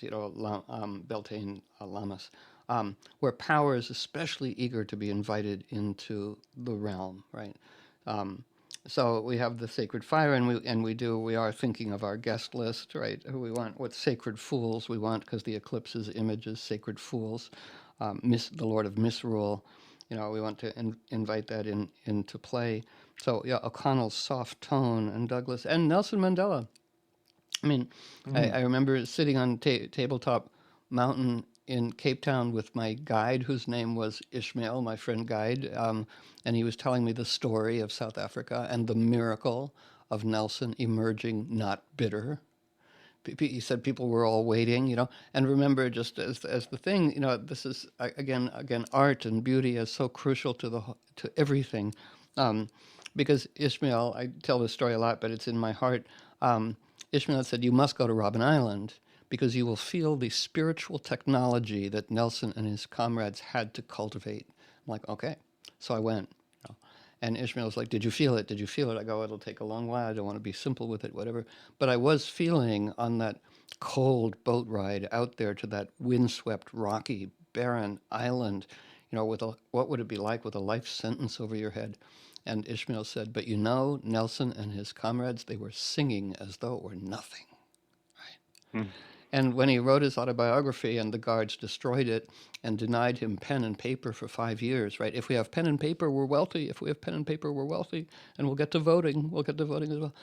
Beltane, Lammas, where power is especially eager to be invited into the realm, right? So we have the sacred fire, and we are thinking of our guest list, right? Who we want, what sacred fools we want, because the eclipse's image is sacred fools, the Lord of Misrule. We want to invite that into play. So yeah, O'Connell's soft tone, and Douglas and Nelson Mandela. I mean, I remember sitting on Tabletop Mountain in Cape Town with my guide, whose name was Ishmael, my friend guide, and he was telling me the story of South Africa and the miracle of Nelson emerging not bitter. He said people were all waiting, and remember, just as the thing, this is again art and beauty is so crucial to everything, because Ishmael, I tell this story a lot, but it's in my heart. Ishmael said, "You must go to Robben Island because you will feel the spiritual technology that Nelson and his comrades had to cultivate." I'm like, okay. So I went. And Ishmael was like, "Did you feel it? Did you feel it?" I go, "It'll take a long while. I don't want to be simple with it, whatever." But I was feeling on that cold boat ride out there to that windswept, rocky, barren island, what would it be like with a life sentence over your head? And Ishmael said, "But Nelson and his comrades, they were singing as though it were nothing." Right? And when he wrote his autobiography and the guards destroyed it and denied him pen and paper for 5 years, right? If we have pen and paper, we're wealthy. If we have pen and paper, we're wealthy. And we'll get to voting. We'll get to voting as well.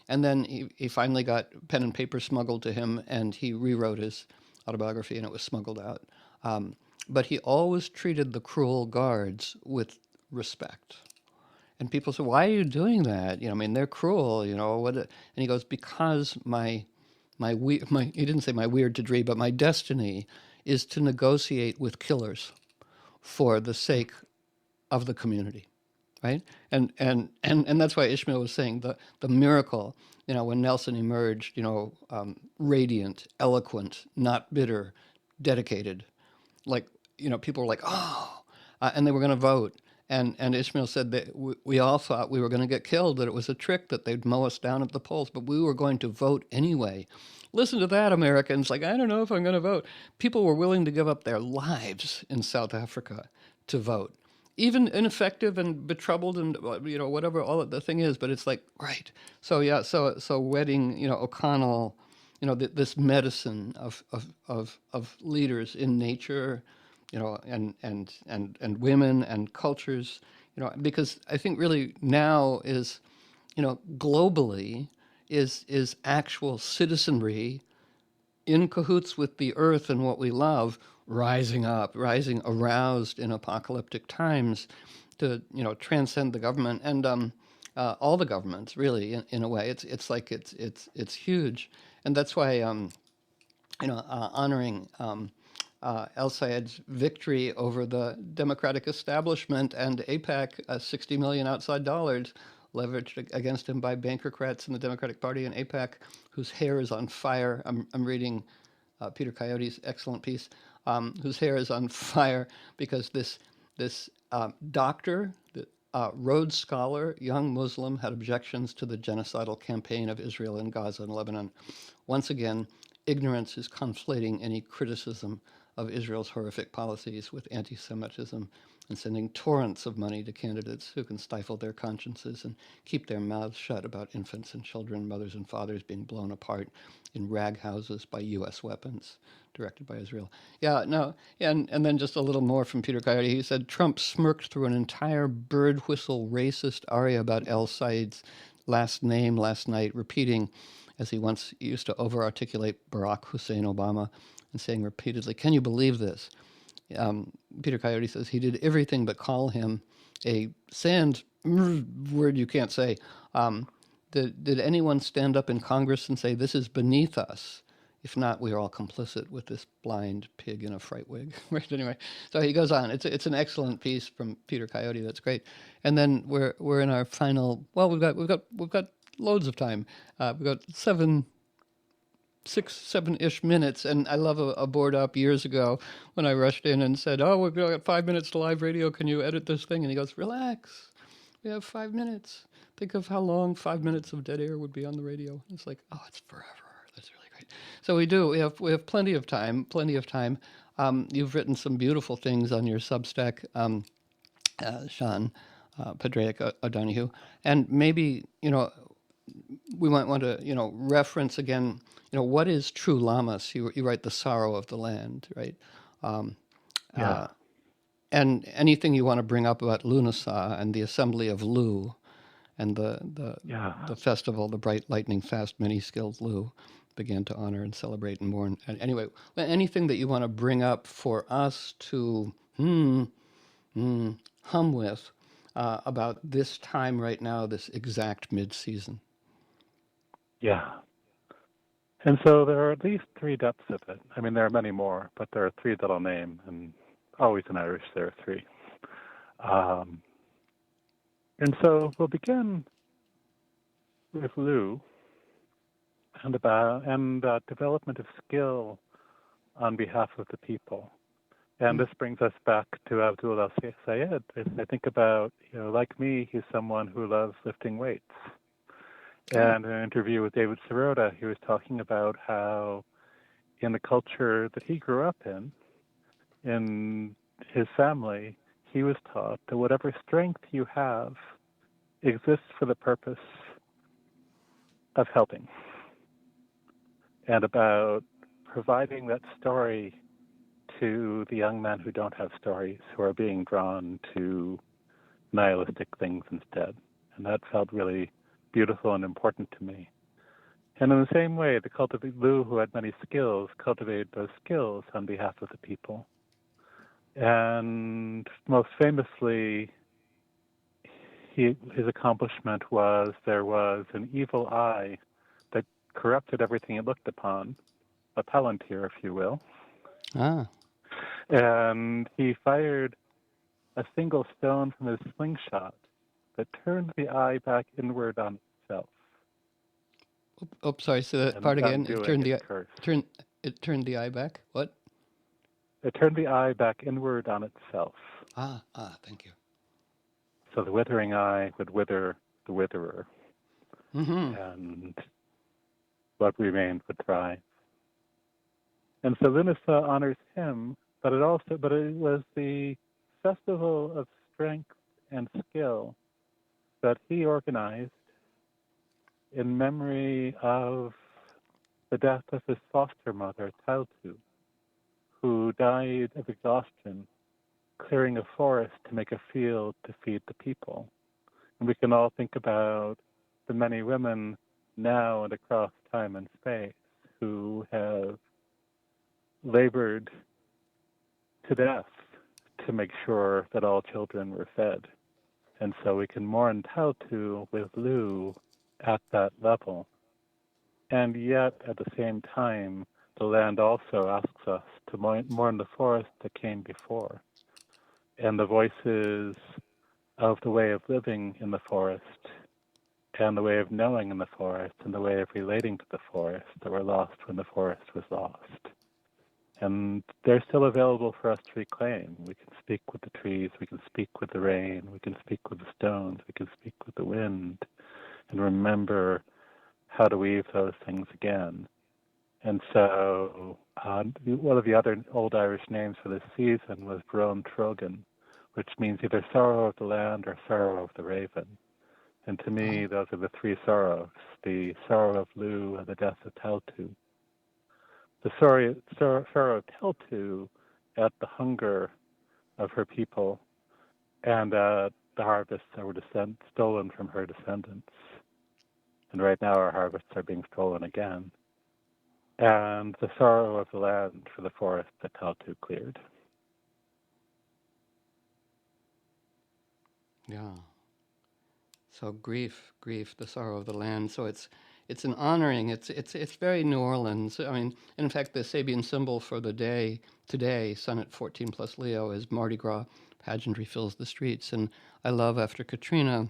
And then he finally got pen and paper smuggled to him, and he rewrote his autobiography, and it was smuggled out. But he always treated the cruel guards with respect. And people say, "Why are you doing that? They're cruel, what?" And he goes, "Because he didn't say my weird to dream, but my destiny is to negotiate with killers for the sake of the community," right? And that's why Ishmael was saying the miracle, when Nelson emerged, radiant, eloquent, not bitter, dedicated, like, people were like, "Oh," and they were going to vote. And Ishmael said that we all thought we were going to get killed, that it was a trick, that they'd mow us down at the polls, but we were going to vote anyway. Listen to that, Americans. Like, I don't know if I'm going to vote. People were willing to give up their lives in South Africa to vote. Even ineffective and betroubled and, whatever all the thing is, but it's like, right. So, yeah, so wedding, O'Connell, this medicine of leaders in nature, and women and cultures, because I think really now is, globally is actual citizenry in cahoots with the earth and what we love, rising aroused in apocalyptic times to, transcend the government and all the governments really in a way. It's like it's huge, and that's why honoring El-Sayed's victory over the Democratic establishment and AIPAC, $60 million outside dollars leveraged against him by bankocrats in the Democratic Party and AIPAC, whose hair is on fire. I'm reading Peter Coyote's excellent piece. whose hair is on fire because this doctor, Rhodes Scholar, young Muslim, had objections to the genocidal campaign of Israel in Gaza and Lebanon. Once again, ignorance is conflating any criticism of Israel's horrific policies with anti-Semitism and sending torrents of money to candidates who can stifle their consciences and keep their mouths shut about infants and children, mothers and fathers being blown apart in rag houses by U.S. weapons directed by Israel. Yeah, no, and then just a little more from Peter Coyote. He said, Trump smirked through an entire bird whistle racist aria about El-Sayed's last name last night, repeating, as he once used to over-articulate Barack Hussein Obama, and saying repeatedly, can you believe this? Peter Coyote says he did everything but call him a sand word you can't say. Did anyone stand up in Congress and say, this is beneath us? If not, we are all complicit with this blind pig in a fright wig. Right? Anyway, so he goes on. It's an excellent piece from Peter Coyote. That's great. And then we're in our final. Well, we've got loads of time. We've got 7-ish minutes, and I love a board up years ago when I rushed in and said, "Oh, we've got 5 minutes to live radio. Can you edit this thing?" And he goes, "Relax. We have 5 minutes. Think of how long 5 minutes of dead air would be on the radio." It's like, oh, it's forever. That's really great. So we do. We have plenty of time. Plenty of time. You've written some beautiful things on your Substack, Seán Pádraig O'Donoghue, and maybe we might want to reference again. What is true Lammas? You write the sorrow of the land, right? And anything you want to bring up about Lunasa and the assembly of Lu, and the festival, the bright lightning fast many skilled Lu began to honor and celebrate and mourn. And anyway, anything that you want to bring up for us to hum with about this time right now, this exact mid-season. Yeah. And so there are at least 3 depths of it. I mean, there are many more, but there are 3 that I'll name, and always in Irish there are 3. And so we'll begin with Lu and development of skill on behalf of the people. And this brings us back to Abdul El-Sayed. I think about, like me, he's someone who loves lifting weights. And in an interview with David Sirota, he was talking about how in the culture that he grew up in his family, he was taught that whatever strength you have exists for the purpose of helping, and about providing that story to the young men who don't have stories, who are being drawn to nihilistic things instead. And that felt really beautiful and important to me. And in the same way, the Lu, who had many skills, cultivated those skills on behalf of the people. And most famously, his accomplishment was there was an evil eye that corrupted everything it looked upon, a palantir, if you will. And he fired a single stone from his slingshot that turned the eye back inward on itself. Sorry, say that part again. It turned the eye back. What? It turned the eye back inward on itself. Thank you. So the withering eye would wither the witherer, and what remained would thrive. And so Lunasa honors him, but it was the festival of strength and skill that he organized in memory of the death of his foster mother, Tailtu, who died of exhaustion clearing a forest to make a field to feed the people. And we can all think about the many women now and across time and space who have labored to death to make sure that all children were fed. And so we can mourn Tailtu with Lu at that level. And yet, at the same time, the land also asks us to mourn the forest that came before, and the voices of the way of living in the forest, and the way of knowing in the forest, and the way of relating to the forest that were lost when the forest was lost. And they're still available for us to reclaim. We can speak with the trees, we can speak with the rain, we can speak with the stones, we can speak with the wind, and remember how to weave those things again. And so one of the other old Irish names for this season was Bron Trogan, which means either sorrow of the land or sorrow of the raven. And to me, those are the three sorrows, the sorrow of Lugh and the death of Teltu. The sorrow of Teltu at the hunger of her people and at the harvests that were stolen from her descendants. And right now our harvests are being stolen again. And the sorrow of the land for the forest that Teltu cleared. Yeah. So grief, the sorrow of the land. So it's an honoring. It's very New Orleans. I mean, in fact, the Sabian symbol for the day today, sun at 14 plus Leo, is Mardi Gras. Pageantry fills the streets. And I love, after Katrina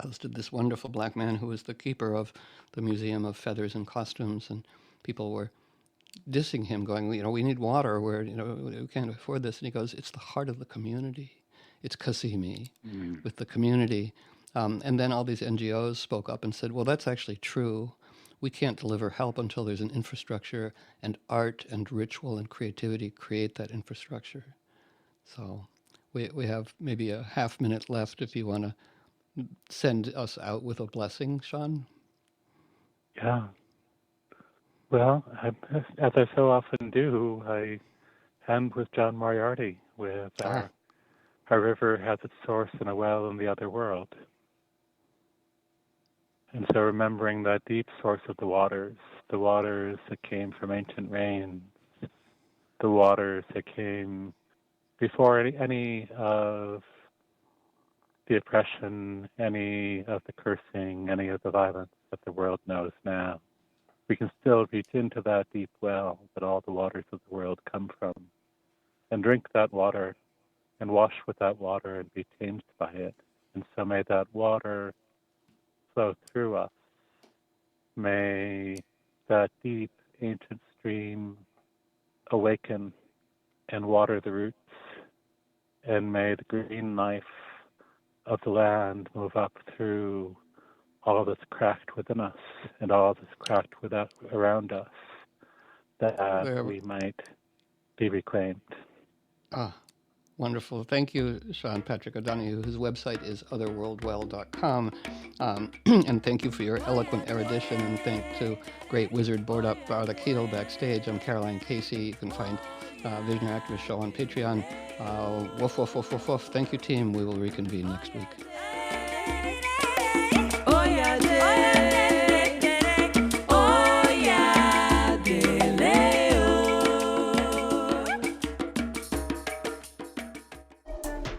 hosted this wonderful black man who was the keeper of the Museum of Feathers and Costumes, and people were dissing him, going, we need water. We can't afford this. And he goes, it's the heart of the community. It's Kasimi with the community. And then all these NGOs spoke up and said, well, that's actually true. We can't deliver help until there's an infrastructure, and art and ritual and creativity create that infrastructure. So we have maybe a half minute left if you want to send us out with a blessing, Seán. Yeah. Well, as I so often do, I end with John Moriarty, with our river has its source in a well in the other world. And so remembering that deep source of the waters that came from ancient rains, the waters that came before any of the oppression, any of the cursing, any of the violence that the world knows now. We can still reach into that deep well that all the waters of the world come from, and drink that water, and wash with that water, and be changed by it. And so may that water flow through us. May that deep ancient stream awaken and water the roots, and may the green knife of the land move up through all that's cracked within us and all that's cracked around us, that we might be reclaimed. Wonderful. Thank you, Seán Pádraig O'Donoghue, whose website is otherworldwell.com. And thank you for your eloquent erudition, and thank to great wizard board up Barda Keel backstage. I'm Caroline Casey. You can find Visionary Activist Show on Patreon. Woof, woof, woof, woof, woof. Thank you, team. We will reconvene next week.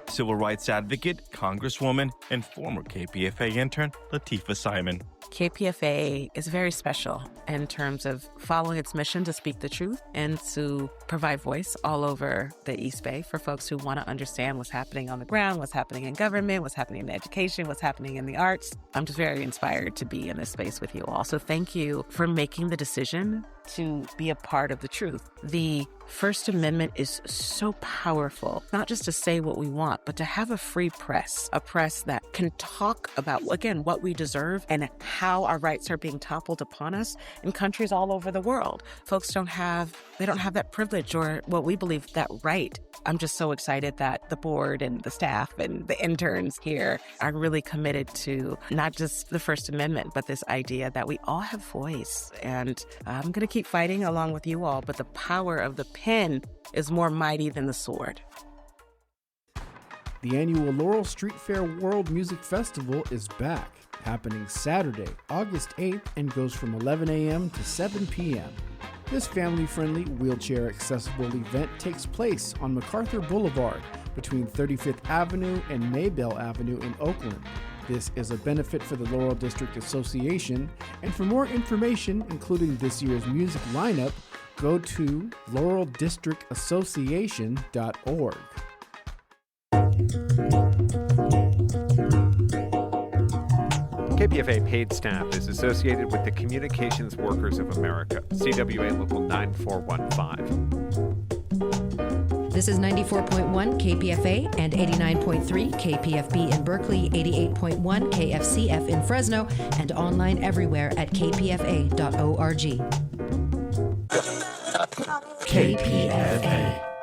Civil rights advocate, Congresswoman, and former KPFA intern Latifah Simon. KPFA is very special in terms of following its mission to speak the truth and to provide voice all over the East Bay for folks who want to understand what's happening on the ground, what's happening in government, what's happening in education, what's happening in the arts. I'm just very inspired to be in this space with you all. So thank you for making the decision to be a part of the truth. The First Amendment is so powerful, not just to say what we want, but to have a free press, a press that can talk about, again, what we deserve and how our rights are being toppled upon us in countries all over the world. Folks don't have that privilege or what we believe that right. I'm just so excited that the board and the staff and the interns here are really committed to not just the First Amendment, but this idea that we all have voice. And I'm going to keep fighting along with you all, but the power of the pen is more mighty than the sword. The annual Laurel Street Fair World Music Festival is back, happening Saturday, August 8th, and goes from 11 a.m. to 7 p.m. This family-friendly, wheelchair-accessible event takes place on MacArthur Boulevard between 35th Avenue and Maybell Avenue in Oakland. This is a benefit for the Laurel District Association, and for more information, including this year's music lineup, go to laureldistrictassociation.org. KPFA paid staff is associated with the Communications Workers of America, CWA Local 9415. This is 94.1 KPFA and 89.3 KPFB in Berkeley, 88.1 KFCF in Fresno, and online everywhere at kpfa.org. KPFA.